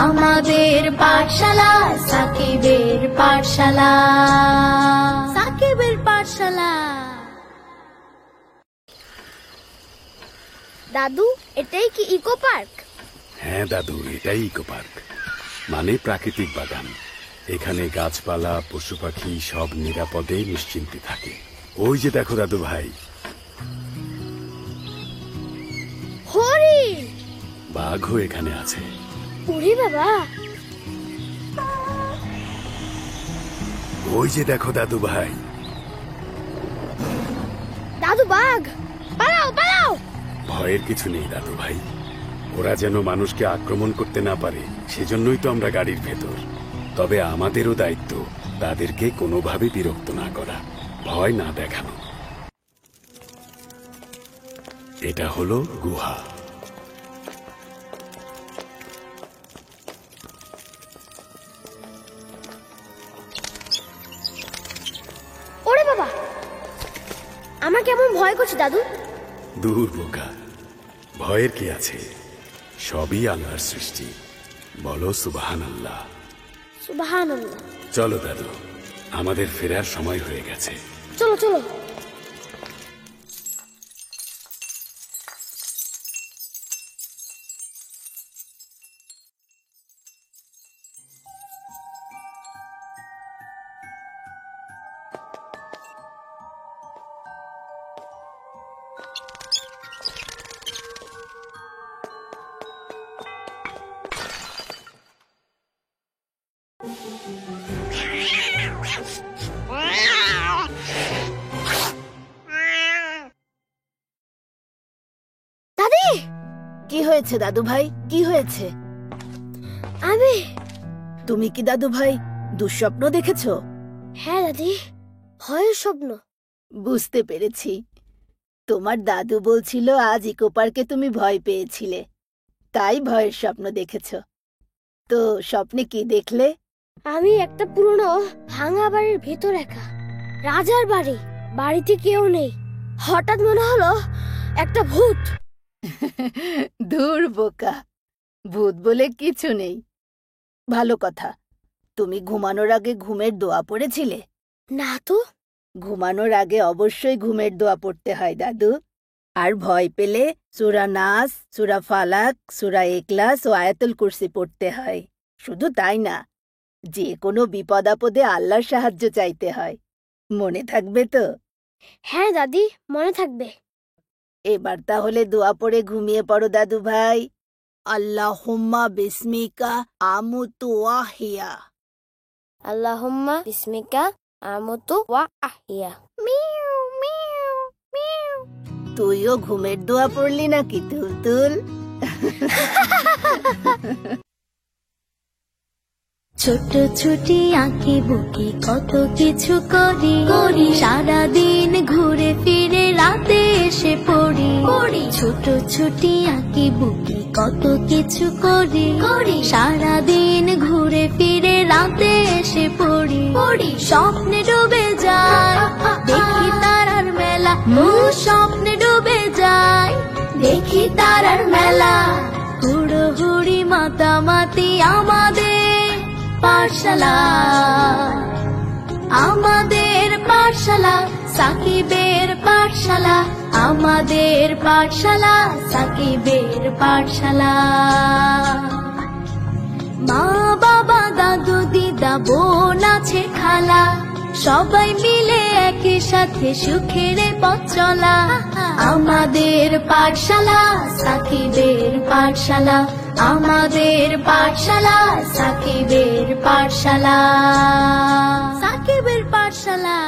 আমাদের পাঠশালা সাকিবের পাঠশালা। সাকিবের পাঠশালা। দাদু, এটাই কি ইকো পার্ক? হ্যাঁ দাদু, এটাই ইকো পার্ক, মানে প্রাকৃতিক বাগান। এখানে গাছপালা, পশু পাখি সব নিরাপদে নিশ্চিন্তে থাকে। ওই যে দেখো দাদু ভাই, হরিণ, বাঘও এখানে আছে। ওরে বাবা! ওই যে দেখো দাদু ভাই। দাদু, বাঘ! পালাও পালাও! ভয়ের কিছু নেই দাদু ভাই, ওরা যেন মানুষকে আক্রমণ করতে না পারে সেজন্যই তো আমরা গাড়ির ভেতর। তবে আমাদেরও দায়িত্ব তাদেরকে কোনোভাবে বিরক্ত না করা, ভয় না দেখানো। এটা হলো গুহা। ওরে বাবা! আমার কেমন ভয় করছে দাদু। দূর বোকা, ভয়ের কি আছে, সবই আল্লাহর সৃষ্টি। বলো সুবহানাল্লাহ। সুবহানাল্লাহ। চলো দাদু, আমাদের ফেরার সময় হয়ে গেছে। চলো চলো। দাদি! কি হয়েছে দাদু ভাই, কি হয়েছে? তুমি কি দাদু ভাই দুঃস্বপ্ন দেখেছো? হ্যাঁ দাদি, ভয়ের স্বপ্ন। বুঝতে পেরেছি, তোমার দাদু বলছিল আজ ইকো পার্কে তুমি ভয় পেয়েছিলে, তাই ভয়ের স্বপ্ন দেখেছো। তো স্বপ্নে কি দেখলে? আমি একটা পুরনো ভাঙা বাড়ির ভেতর একা, রাজার বাড়ি, বাড়িতে কেউ নেই। হঠাৎ মনে হলো একটা ভূত। দূর বোকা, ভূত বলে কিছু নেই। ভালো কথা, তুমি ঘুমানোর আগে ঘুমের দোয়া পড়েছিলে? না তো। ঘুমানোর আগে অবশ্যই ঘুমের দোয়া পড়তে হয় দাদু। আর ভয় পেলে সূরা নাস, সূরা ফালাক, সূরা ইখলাস ও আয়াতুল কুরসি পড়তে হয়। শুধু তাই না, যে কোনো বিপদ আপদে আল্লাহর সাহায্য চাইতে হয়। মনে থাকবে তো? হ্যাঁ দাদি, মনে থাকবে। এবার তাহলে দোয়া পড়ে ঘুমিয়ে পড়ো দাদু ভাই। আল্লাহুম্মা বিসমিকা আমুতু ওয়া আহইয়া। আল্লাহুম্মা বিসমিকা আমুতু ওয়া আহইয়া। Mu mu mu. তুইও ঘুমের দোয়া পড়লি নাকি তুলতুল? ছোট ছুটি আঁকি বুকি কত কিছু করি সারাদিন ঘুরে ফিরে রাতে এসে পড়ি ছোট ছুটি আঁকি বুকি কত কিছু করি সারাদিন ঘুরে ফিরে রাতে এসে পড়ি স্বপ্নে ডুবে যায় দেখি তারার মেলা স্বপ্নে ডুবে যায় দেখি তারার মেলা হুড়োহুড়ি মাতামাতি আমাদের পাঠশালা আমাদের পাঠশালা সাকিবের পাঠশালা আমাদের পাঠশালা সাকিবের পাঠশালা মা বাবা দাদু দিদা বোন আছে খালা সবাই মিলে একই সাথে সুখের পথ চলা আমাদের পাঠশালা সাকিবের পাঠশালা আমাদের পাঠশালা সাকিবের পাঠশালা সাকিবের পাঠশালা।